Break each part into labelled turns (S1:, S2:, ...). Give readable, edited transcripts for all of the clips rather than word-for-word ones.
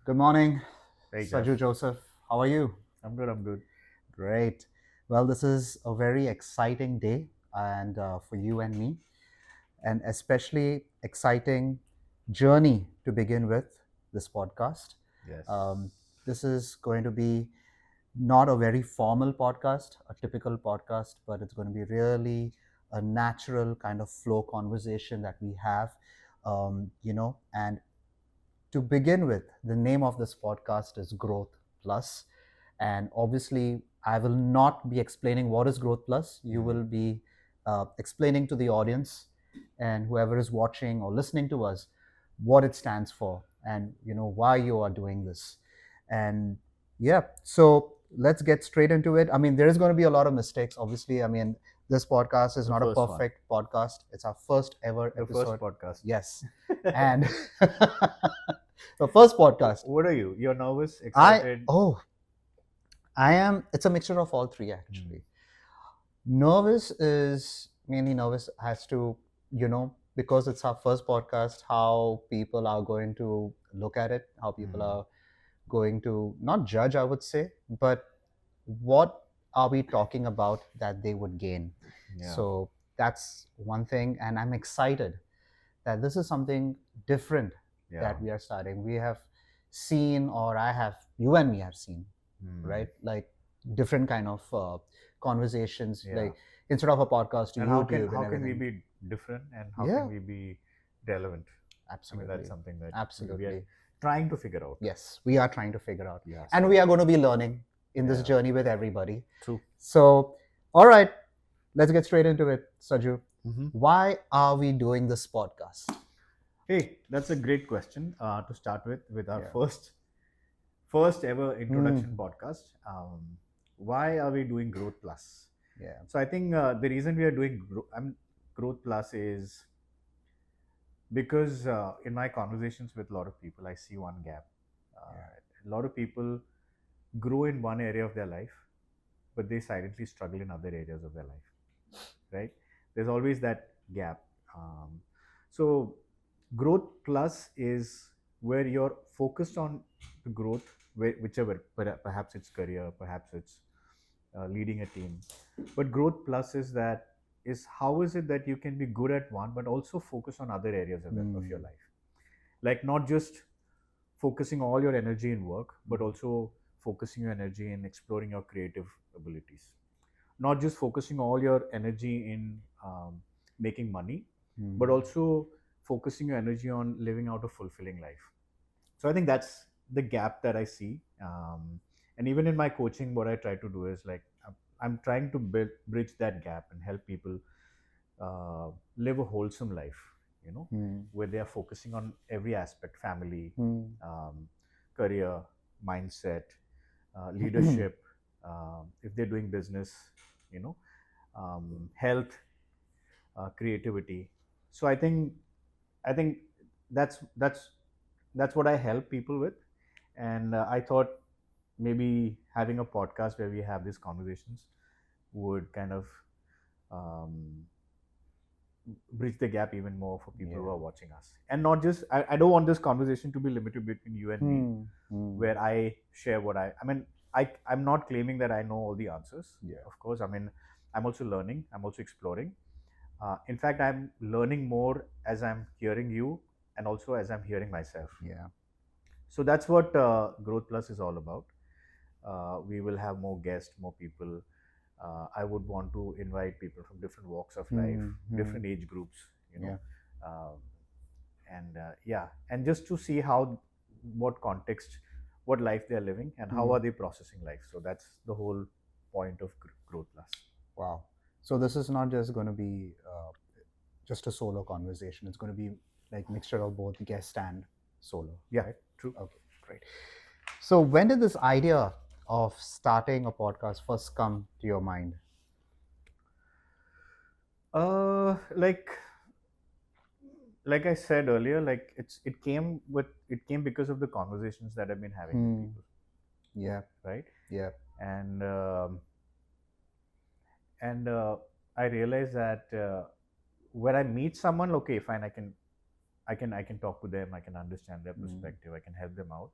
S1: Good morning,
S2: Hey, Jeff.
S1: Saju Joseph. How are you?
S2: I'm good. I'm good.
S1: Great. Well, this is a very exciting day, and for you and me, and especially exciting journey to begin with this podcast.
S2: Yes.
S1: Um, this is going to be not a very formal podcast, a typical podcast, but it's going to be really a natural kind of flow conversation that we have, and to begin with, the name of this podcast is Growth Plus. And obviously, I will not be explaining what is Growth Plus. You will be explaining to the audience and whoever is watching or listening to us what it stands for and why you are doing this. And yeah, so let's get straight into it. I mean, there is going to be a lot of mistakes. Obviously, I mean, this podcast is
S2: The
S1: not a
S2: first one.
S1: perfect podcast. It's our first ever
S2: The first
S1: episode.
S2: podcast.
S1: Yes. And the first podcast.
S2: What are you? You're nervous,
S1: I
S2: excited?
S1: oh, I am. It's a mixture of all three
S2: Hmm.
S1: actually. Nervous is mainly nervous as to because it's our first podcast, how people are going to look at it, how people
S2: Hmm.
S1: are going to not judge, I would say, but what are we talking about that they would gain.
S2: Yeah.
S1: So that's one thing, and I'm excited that this is something different
S2: Yeah.
S1: that we are starting. We have seen, or I have, you and me have seen,
S2: Hmm.
S1: right? Like different kind of conversations,
S2: Yeah.
S1: like instead of a podcast,
S2: And how can
S1: YouTube and
S2: we
S1: everything.
S2: be different and how can
S1: Yeah,
S2: we be relevant? I mean, that's
S1: absolutely,
S2: something that we are
S1: absolutely.
S2: trying to figure out.
S1: Yes, we are trying to figure out,
S2: Yeah.
S1: and we are going to be learning in this
S2: Yeah.
S1: journey with everybody.
S2: True.
S1: So, all right, let's get straight into it, Saju.
S2: Mm-hmm.
S1: Why are we doing this podcast?
S2: Hey, that's a great question to start with our
S1: Yeah.
S2: first ever
S1: Hmm.
S2: introduction podcast. Why are we doing Growth Plus?
S1: Yeah.
S2: So I think the reason we are doing Growth Plus is because in my conversations with a lot of people, I see one gap. A lot of people grow in one area of their life, but they silently struggle in other areas of their life. Right? There's always that gap. So Growth Plus is where you're focused on the growth, whichever, perhaps it's career, perhaps it's leading a team. But Growth Plus is how is it that you can be good at one, but also focus on other areas of your life. Like not just focusing all your energy in work, but also focusing your energy in exploring your creative abilities. Not just focusing all your energy in making money, but also focusing your energy on living out a fulfilling life. So I think that's the gap that I see. And even in my coaching, what I try to do is like I'm trying to bridge that gap and help people live a wholesome life, you know, where they are focusing on every aspect: family, career, mindset, leadership, if they're doing business, you know, health, creativity. So I think that's what I help people with, and I thought maybe having a podcast where we have these conversations would kind of um, bridge the gap even more for people who are watching us. And not just I don't want this conversation to be limited between you and me, where I share what I mean. I'm not claiming that I know all the answers.
S1: Yeah.
S2: Of course, I mean I'm also learning. I'm also exploring. In fact, I'm learning more as I'm hearing you and also as I'm hearing myself.
S1: Yeah.
S2: So that's what Growth Plus is all about. We will have more guests, more people. I would want to invite people from different walks of life, different age groups, you know,
S1: Yeah.
S2: um, and yeah, and just to see how, what context, what life they are living, and how are they processing life. So that's the whole point of Growth Plus.
S1: Wow. So this is not just going to be just a solo conversation. It's going to be like mixture of both guest and solo.
S2: Yeah,
S1: Right?
S2: true.
S1: Okay, great. So when did this idea of starting a podcast first come to your mind?
S2: Like I said earlier, like it came because of the conversations that I've been having with people,
S1: Yeah.
S2: right?
S1: Yeah.
S2: And I realized that when I meet someone, okay, fine, I can talk to them, I can understand their perspective, I can help them out.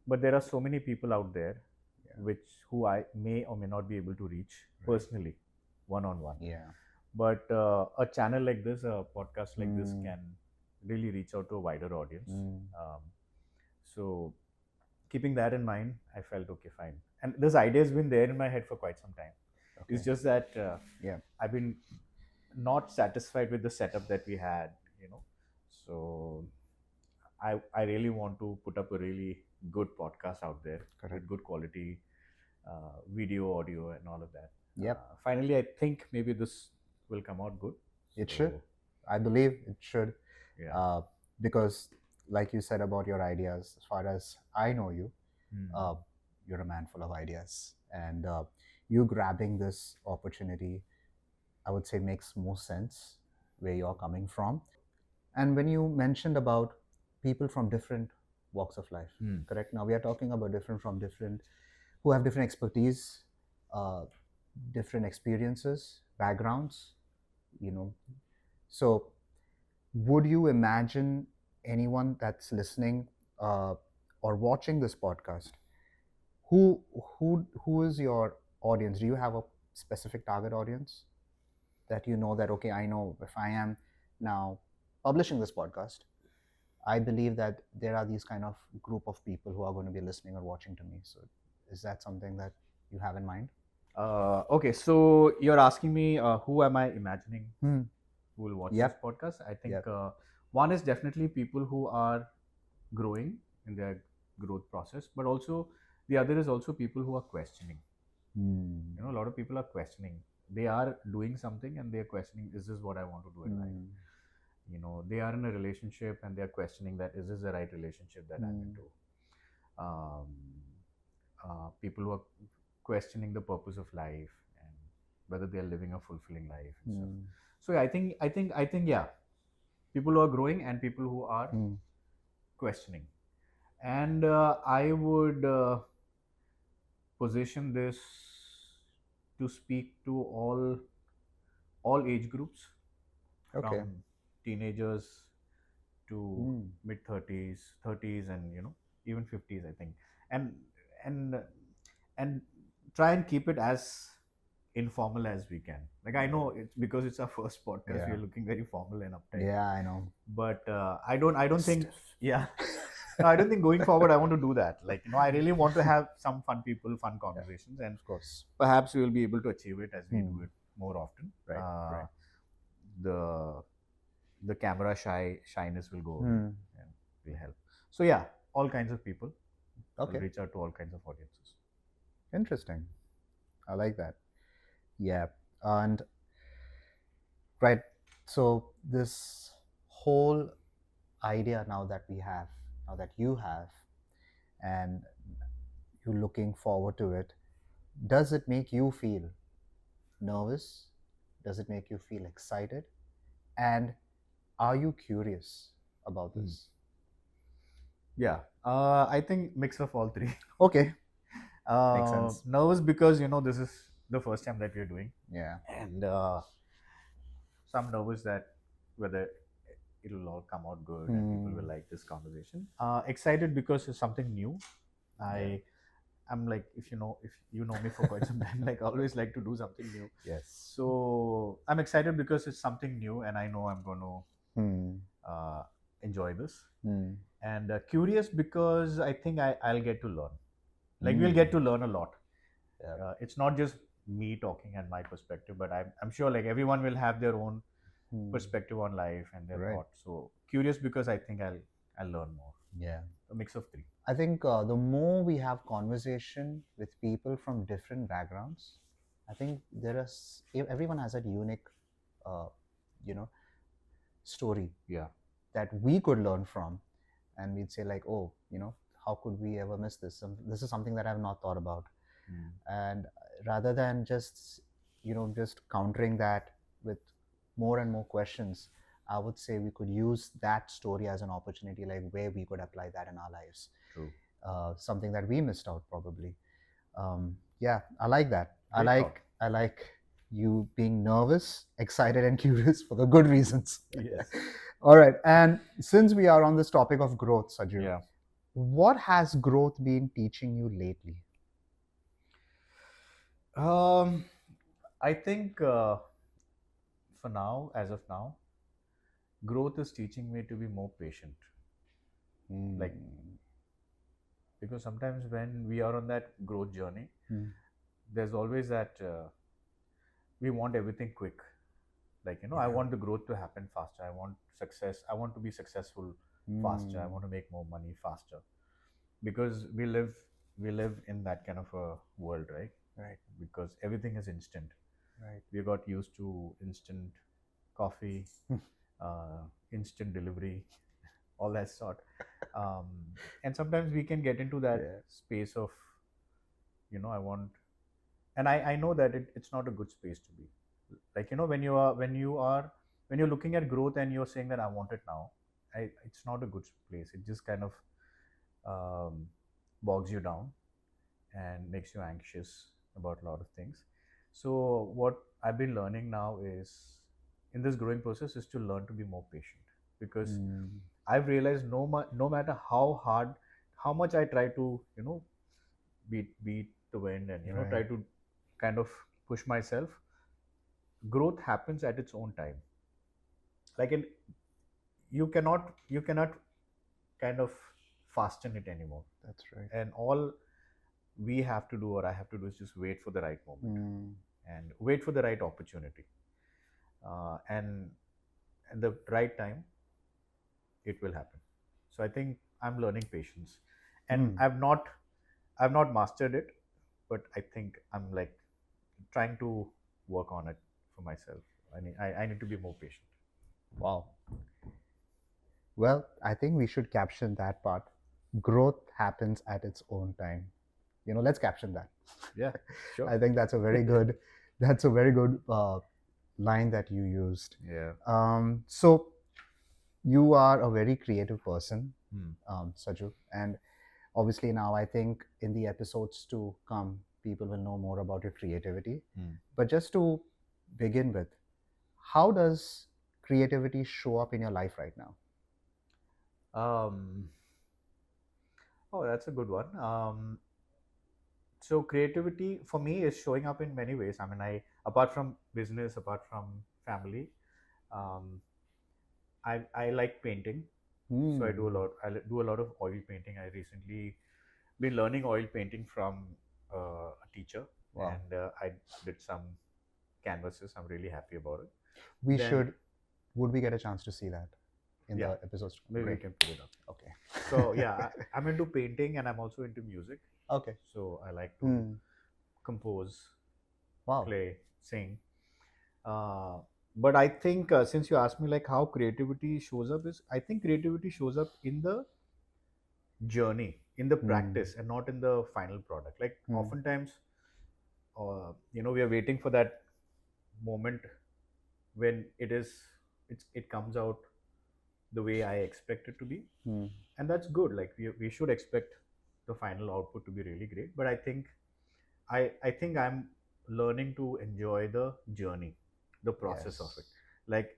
S2: But there are so many people out there
S1: Yeah.
S2: which who I may or may not be able to reach
S1: Right.
S2: personally, one on one.
S1: Yeah.
S2: But a channel like this, a podcast like this,
S1: Mm.
S2: can really reach out to a wider audience.
S1: Mm.
S2: So keeping that in mind, I felt okay, fine. And this idea has been there in my head for quite some time.
S1: Okay.
S2: It's just that
S1: Yeah.
S2: I've been not satisfied with the setup that we had, you know. So I really want to put up a really good podcast out there
S1: Correct.
S2: with good quality video, audio, and all of that.
S1: Yep.
S2: Finally, I think maybe this will come out good.
S1: It
S2: So,
S1: should. I believe it should.
S2: Yeah.
S1: Because, like you said about your ideas, as far as I know you,
S2: Hmm.
S1: you're a man full of ideas. And you grabbing this opportunity, I would say, makes more sense where you're coming from. And when you mentioned about people from different walks of life,
S2: Hmm.
S1: correct? Now we are talking about different who have different expertise, uh, different experiences, backgrounds, you know. So, would you imagine anyone that's listening or watching this podcast, who who is your audience? Do you have a specific target audience that you know that, okay, I know if I am now publishing this podcast, I believe that there are these kind of group of people who are going to be listening or watching to me. So, is that something that you have in mind?
S2: Okay, so you're asking me who am I imagining
S1: Hmm.
S2: who will watch
S1: Yep.
S2: this podcast? I think
S1: Yep.
S2: one is definitely people who are growing in their growth process, but also the other is also people who are questioning.
S1: Hmm.
S2: You know, a lot of people are questioning. They are doing something and they are questioning, is this what I want to do in life?
S1: Hmm.
S2: You know, they are in a relationship and they are questioning that, is this the right relationship that I'm into? Um, People who are questioning the purpose of life and whether they are living a fulfilling life and stuff.
S1: Hmm.
S2: So yeah, I think yeah, people who are growing and people who are
S1: Hmm.
S2: questioning. And I would position this to speak to all age groups,
S1: Okay.
S2: from teenagers to
S1: Hmm.
S2: mid 30s, and even 50s, I think. And and and try and keep it as informal as we can. Like, I know it's because it's our first podcast, we
S1: Yeah.
S2: are looking very formal and uptight.
S1: Yeah, I know.
S2: But I don't think,
S1: Stiff.
S2: yeah. No, I don't think going forward I want to do that. Like, I really want to have some fun people, fun conversations, and
S1: Of course.
S2: perhaps we will be able to achieve it as we
S1: Hmm.
S2: do it more often.
S1: Right. Right.
S2: The camera shyness will go away,
S1: Hmm.
S2: and will help. So yeah, all kinds of people. I'll
S1: Okay.
S2: reach out to all kinds of audiences.
S1: Interesting. I like that. Yeah. And right. So this whole idea now that we have, now that you have, and you're looking forward to it, does it make you feel nervous? Does it make you feel excited? And are you curious about this?
S2: Yeah, I think mix of all three.
S1: Okay. Makes sense.
S2: Nervous because this is the first time that we're doing,
S1: Yeah.
S2: and so I'm nervous that whether it'll all come out good and people will like this conversation. Excited because it's something new. I'm like, if you know me for quite some time, like, I always like to do something new.
S1: Yes.
S2: So I'm excited because it's something new, and I know I'm going to
S1: Hmm.
S2: enjoy this.
S1: Hmm.
S2: And curious because I think I'll get to learn. Like, we'll get to learn a lot.
S1: Yeah.
S2: It's not just me talking and my perspective, but I'm sure, like, everyone will have their own
S1: Hmm.
S2: perspective on life and their
S1: Right.
S2: thoughts. So curious because I think I'll learn more.
S1: Yeah.
S2: A mix of three.
S1: I think the more we have conversation with people from different backgrounds, I think everyone has a unique, uh, you know, story
S2: Yeah.
S1: that we could learn from, and we'd say like, oh, how could we ever miss this? This is something that I've not thought about, and rather than just countering that with more and more questions, I would say we could use that story as an opportunity, like where we could apply that in our lives.
S2: True.
S1: Something that we missed out probably. Yeah, I like that.
S2: Great thought.
S1: I like you being nervous, excited, and curious for the good reasons.
S2: Yes.
S1: All right, and since we are on this topic of growth, Sajid,
S2: Yeah.
S1: What has growth been teaching you lately?
S2: Um, I think for now, as of now, growth is teaching me to be more patient. Like,
S1: Hmm.
S2: because sometimes when we are on that growth journey,
S1: Hmm.
S2: there's always that we want everything quick. Like, I
S1: Yeah.
S2: want the growth to happen faster. I want success. I want to be successful faster. I
S1: Hmm.
S2: want to make more money faster. Because we live in that kind of a world, right?
S1: Right.
S2: Because everything is instant.
S1: Right.
S2: We got used to instant coffee, instant delivery, all that sort. Um, and sometimes we can get into that
S1: Yeah.
S2: space of, I want, and I know that it's not a good space to be. Like, when you're looking at growth and you're saying that I want it now, it's not a good place. It just kind of um, bogs you down and makes you anxious about a lot of things. So what I've been learning now is, in this growing process, is to learn to be more patient. Because
S1: Hmm.
S2: I've realized no matter how hard, how much I try to beat the wind and try
S1: Right.
S2: to kind of push myself, growth happens at its own time. Like, you cannot kind of fasten it anymore.
S1: That's right.
S2: And all we have to do, or I have to do, is just wait for the right moment
S1: Hmm.
S2: and wait for the right opportunity, and at the right time it will happen. So I think I'm learning patience, and
S1: Hmm.
S2: I've not mastered it, but I think I'm like trying to work on it for myself. I need to be more patient.
S1: Wow. Well, I think we should caption that part. Growth happens at its own time. Let's caption that.
S2: Yeah, sure.
S1: I think that's a very good line that you used.
S2: Yeah.
S1: So you are a very creative person,
S2: Hmm.
S1: Saju, and obviously now I think in the episodes to come, people will know more about your creativity.
S2: Hmm.
S1: But just to begin with, how does creativity show up in your life right now?
S2: um oh, that's a good one. So creativity for me is showing up in many ways. I mean, I apart from business, apart from family, um, I like painting. So I do a
S1: Hmm.
S2: lot. Do a lot of oil painting. I recently been learning oil painting from a teacher,
S1: Wow.
S2: and I did some canvases. I'm really happy about it.
S1: We
S2: Then,
S1: should, would we get a chance to see that in
S2: yeah,
S1: the episodes?
S2: maybe we
S1: Great.
S2: can put it up.
S1: Okay.
S2: So yeah, I'm into painting and I'm also into music.
S1: Okay.
S2: So I like to
S1: Hmm.
S2: compose,
S1: Wow.
S2: play, sing. Uh, but I think, since you asked me like how creativity shows up, is I think creativity shows up in the journey, in the
S1: Hmm.
S2: practice, and not in the final product. Like,
S1: Hmm.
S2: oftentimes, we are waiting for that moment when it comes out the way I expect it to be,
S1: Hmm.
S2: and that's good. Like, we should expect the final output to be really great. But I think I'm learning to enjoy the journey, the process of it.
S1: Yes.
S2: Like,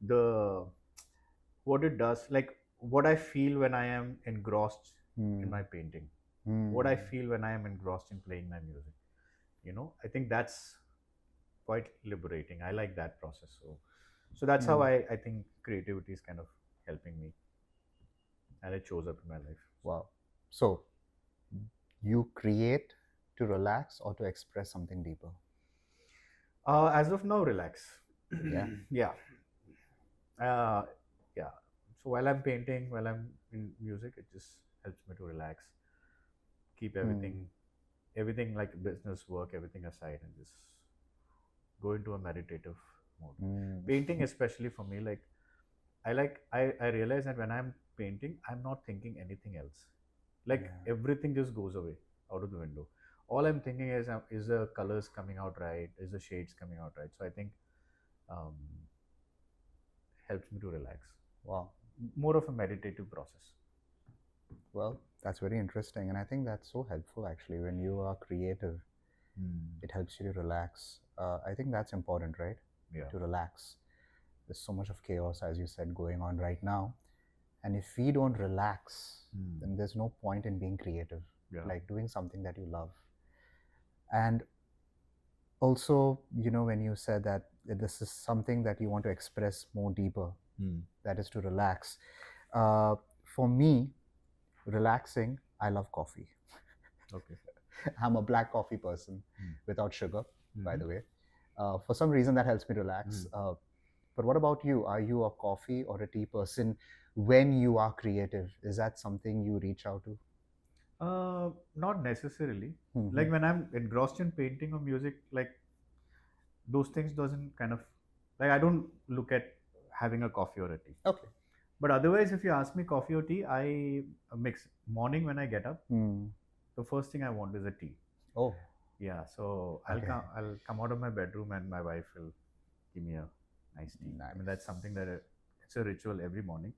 S2: the what it does, like what I feel when I am engrossed in
S1: Hmm.
S2: my painting, what I
S1: Hmm.
S2: feel when I am engrossed in playing my music. I think that's quite liberating. I like that process. So that's how
S1: Hmm.
S2: I think creativity is kind of helping me, and it shows up in my life.
S1: Wow. So you create to relax or to express something deeper?
S2: As of now, relax.
S1: Yeah.
S2: Yeah. uh, yeah. So while I'm painting, while I'm in music, it just helps me to relax, keep
S1: Hmm.
S2: everything like business work, everything aside, and just go into a meditative mode.
S1: Hmm.
S2: Painting, especially for me, like I realize that when I'm painting, I'm not thinking anything else. Like,
S1: Yeah.
S2: everything just goes away out of the window. All I'm thinking is the colors coming out right, is the shades coming out right. So I think, um, helps me to relax.
S1: Wow.
S2: More of a meditative process.
S1: Well, that's very interesting. And I think that's so helpful actually. When you are creative,
S2: Hmm.
S1: it helps you to relax. I think that's important, right?
S2: Yeah.
S1: To relax. There's so much of chaos, as you said, going on right now. And if we don't relax,
S2: Hmm.
S1: then there's no point in being creative,
S2: Yeah.
S1: like doing something that you love. And also, when you said that this is something that you want to express more deeper,
S2: Hmm.
S1: that is to relax. Uh, for me, relaxing, I love coffee.
S2: Okay.
S1: I'm a black coffee person
S2: Hmm.
S1: without sugar, by
S2: Mhm.
S1: the way. For some reason, that helps me relax.
S2: Hmm.
S1: But what about you? Are you a coffee or a tea person when you are creative? Is that something you reach out to?
S2: Not necessarily.
S1: Mm-hmm.
S2: Like when I'm engrossed in painting or music, like those things doesn't kind of like I don't look at having a coffee or a tea.
S1: Okay.
S2: But otherwise, if you ask me coffee or tea, I mix. Morning when I get up,
S1: Mm.
S2: the first thing I want is a tea.
S1: Oh,
S2: Yeah, so
S1: okay.
S2: I'll come out of my bedroom and my wife will give me a nice tea. I mean that's something that it's a ritual every morning.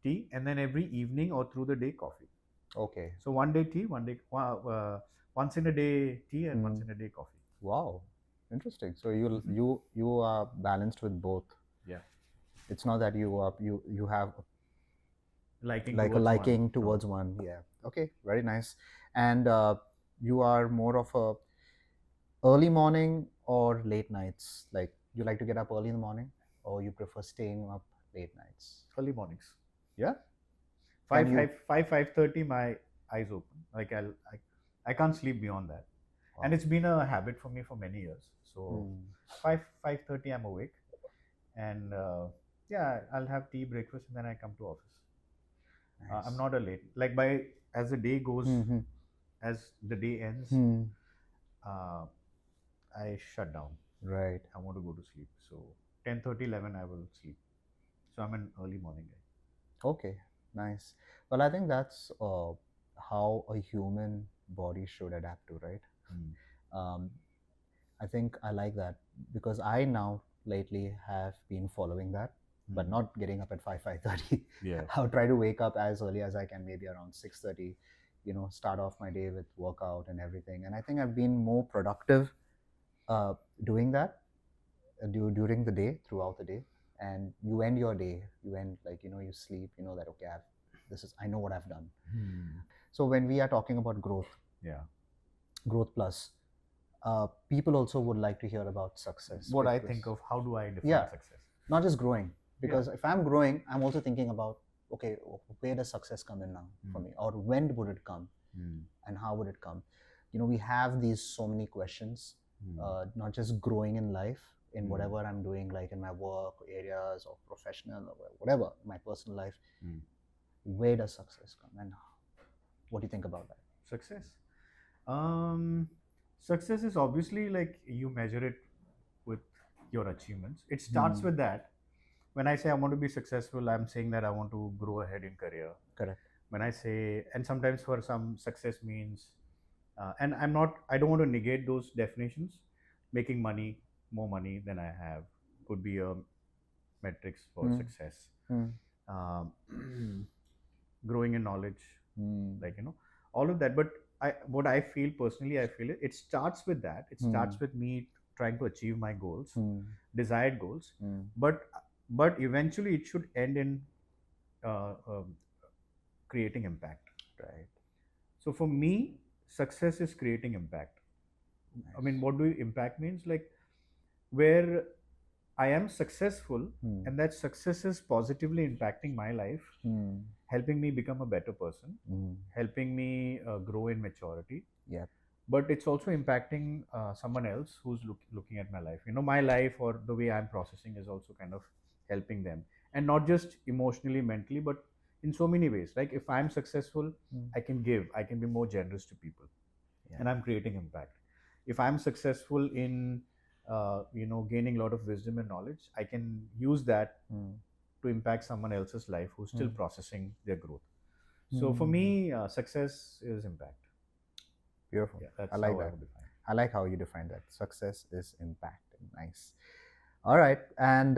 S2: Tea, and then every evening or through the day coffee.
S1: Okay.
S2: So one day tea, once in a day tea, and once
S1: Mm.
S2: in a day coffee.
S1: Wow. Interesting. So you
S2: Hmm.
S1: you you are balanced with both.
S2: Yeah,
S1: It's not that you have
S2: liking
S1: like a
S2: towards one.
S1: liking
S2: No.
S1: towards one. Yeah. Okay. Very nice. And you are more of a early morning or late nights? Like you like to get up early in the morning, or you prefer staying up late nights?
S2: Early mornings.
S1: Yeah. Can
S2: Five
S1: you?
S2: five five 5:30. My eyes open. Like I can't sleep beyond that. And
S1: Wow.
S2: it's been a habit for me for many years. So
S1: Hmm.
S2: 5:30 I'm awake, and yeah, I'll have tea, breakfast, and then I come to office. I'm
S1: Nice.
S2: not a late. Like by as the day goes,
S1: Hmm.
S2: as the day ends,
S1: Hmm.
S2: uh, I shut down.
S1: Right.
S2: I want to go to sleep. So 10:30, 11, I will sleep. So I'm an early morning guy.
S1: Okay. Nice. Well, I think that's how a human body should adapt to, right?
S2: Mm.
S1: Um, I think I like that because I now lately have been following that, but
S2: Mm.
S1: not getting up at 5:30.
S2: Yeah.
S1: I'll try to wake up as early as I can, maybe around 6:30. Start off my day with workout and everything. And I think I've been more productive uh, doing that during the day, throughout the day. And you end your day, you end like you sleep. You know that okay, I know what I've done.
S2: Mm.
S1: So when we are talking about growth,
S2: Yeah.
S1: growth plus, people also would like to hear about success
S2: What I
S1: because
S2: think of how do I define
S1: yeah,
S2: success?
S1: not just growing,
S2: Yeah.
S1: because if I'm growing, I'm also thinking about okay, where does success come in now for
S2: Mm.
S1: me, or when would it come,
S2: Mm.
S1: and how would it come? We have these so many questions,
S2: Mm.
S1: not just growing in life, in
S2: Mm.
S1: whatever I'm doing, like in my work areas or professional or whatever, my personal life.
S2: Mm.
S1: Where does success come, and what do you think about that?
S2: Success. Um, Success is obviously like you measure it with your achievements. It starts
S1: Hmm.
S2: with that. When I say I want to be successful, I'm saying that I want to grow ahead in career.
S1: Correct.
S2: When I say, and sometimes for some success means, and I don't want to negate those definitions. Making money, more money than I have, could be a metrics for
S1: Hmm.
S2: success.
S1: Hmm.
S2: Um, Growing in knowledge,
S1: Hmm.
S2: like all of that. But what I feel personally, I feel it starts with that. It
S1: Hmm.
S2: starts with me trying to achieve my goals,
S1: Hmm.
S2: desired goals,
S1: Hmm.
S2: but eventually it should end in uh, creating impact.
S1: Right.
S2: So for me, success is creating impact. I mean,
S1: Nice.
S2: what do impact means? Like where I am successful,
S1: Hmm.
S2: and that success is positively impacting my life,
S1: Hmm.
S2: helping me become a better person,
S1: Hmm.
S2: helping me grow in maturity.
S1: Yep.
S2: But it's also impacting someone else who's looking at my life. My life or the way I'm processing is also kind of helping them, and not just emotionally, mentally, but in so many ways. Like if I'm successful,
S1: Hmm.
S2: I can give, I can be more generous to people,
S1: Yeah.
S2: and I'm creating impact. If I'm successful in gaining a lot of wisdom and knowledge, I can use that
S1: Hmm.
S2: to impact someone else's life who's still
S1: Hmm.
S2: processing their growth. So for
S1: Hmm.
S2: me, success is impact.
S1: Beautiful.
S2: Yeah,
S1: I
S2: that's
S1: like
S2: how I
S1: that.
S2: would define.
S1: I like how you define that. Success is impact. Nice. All right. And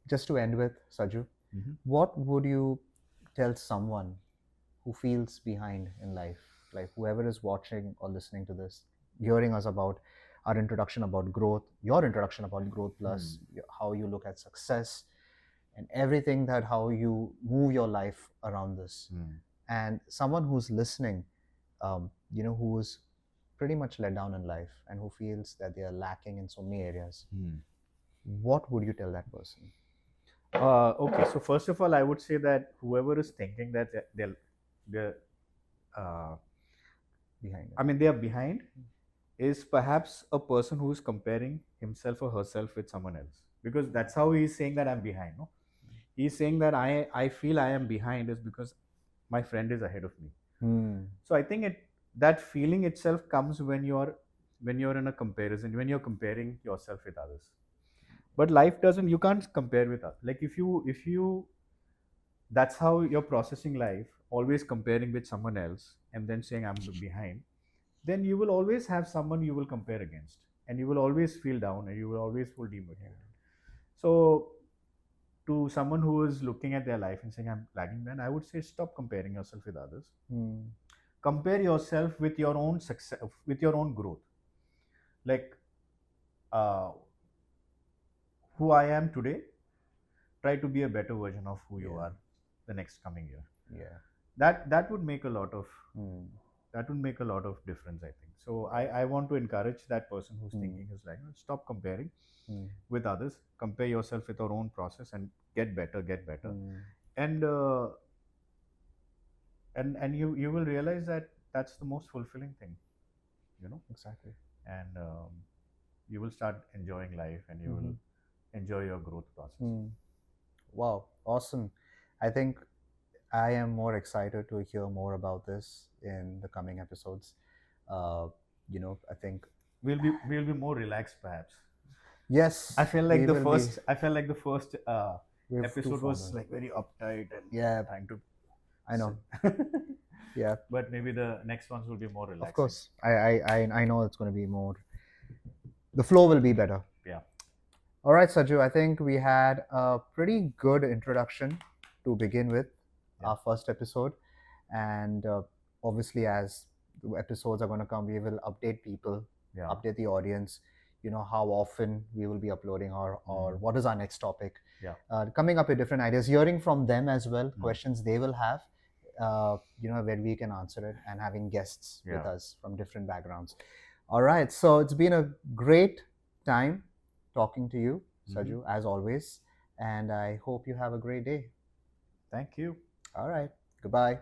S1: just to end with, Saju,
S2: Mm-hmm.
S1: what would you tell someone who feels behind in life? Like whoever is watching or listening to this, hearing us about our introduction about growth, your introduction about growth plus, how you look at success, and everything that how you move your life around this.
S2: Mm.
S1: And someone who's listening, who's pretty much let down in life and who feels that they are lacking in so many areas,
S2: Mm.
S1: what would you tell that person?
S2: Okay, so first of all, I would say that whoever is thinking that they're uh,
S1: Behind it.
S2: I mean, they are behind, is perhaps a person who is comparing himself or herself with someone else, because that's how he is saying that I'm behind. No, he's saying that I feel I am behind is because my friend is ahead of me.
S1: Hmm.
S2: So I think that feeling itself comes when you're in a comparison, when you're comparing yourself with others. But life doesn't. You can't compare with others. Like if you that's how you're processing life, always comparing with someone else and then saying I'm behind, then you will always have someone you will compare against, and you will always feel down and you will always feel demotivated. So to someone who is looking at their life and saying I'm lagging behind, I would say stop comparing yourself with others.
S1: Hmm.
S2: Compare yourself with your own success, with your own growth. Like uh, who I am today, try to be a better version of who you
S1: Yeah.
S2: are the next coming year.
S1: Yeah.
S2: That would make a lot of
S1: Hmm.
S2: difference, I think. So I want to encourage that person who's
S1: Hmm.
S2: thinking is like, stop comparing
S1: Hmm.
S2: with others, compare yourself with your own process and get better.
S1: Hmm.
S2: And and you will realize that that's the most fulfilling thing, you know.
S1: Exactly.
S2: And you will start enjoying life and you will
S1: Hmm.
S2: enjoy your growth process.
S1: Hmm. Wow, awesome. I think I am more excited to hear more about this in the coming episodes. Uh, I think
S2: We'll be more relaxed perhaps. I
S1: yes,
S2: felt like
S1: we
S2: the
S1: will be.
S2: first I felt like the first
S1: We're too
S2: episode was
S1: formal.
S2: like very uptight and
S1: Yeah,
S2: trying to
S1: I know.
S2: sit.
S1: Yeah,
S2: But maybe the next ones will be more
S1: of
S2: relaxing.
S1: course. I know it's going to be more. The flow will be better.
S2: Yeah.
S1: All right, Saju. I think we had a pretty good introduction to begin with,
S2: Yeah.
S1: our first episode, and obviously, as the episodes are going to come, we will update people,
S2: Yeah.
S1: update the audience. How often we will be uploading, or
S2: Mm.
S1: what is our next topic.
S2: Yeah.
S1: Coming up with different ideas, hearing from them as well,
S2: Mm.
S1: questions they will have. Where we can answer it, and having guests with
S2: Yeah.
S1: us from different backgrounds. All right, so it's been a great time talking to you,
S2: Mhm.
S1: Saju, as always. And I hope you have a great day.
S2: Thank you.
S1: All right. Goodbye.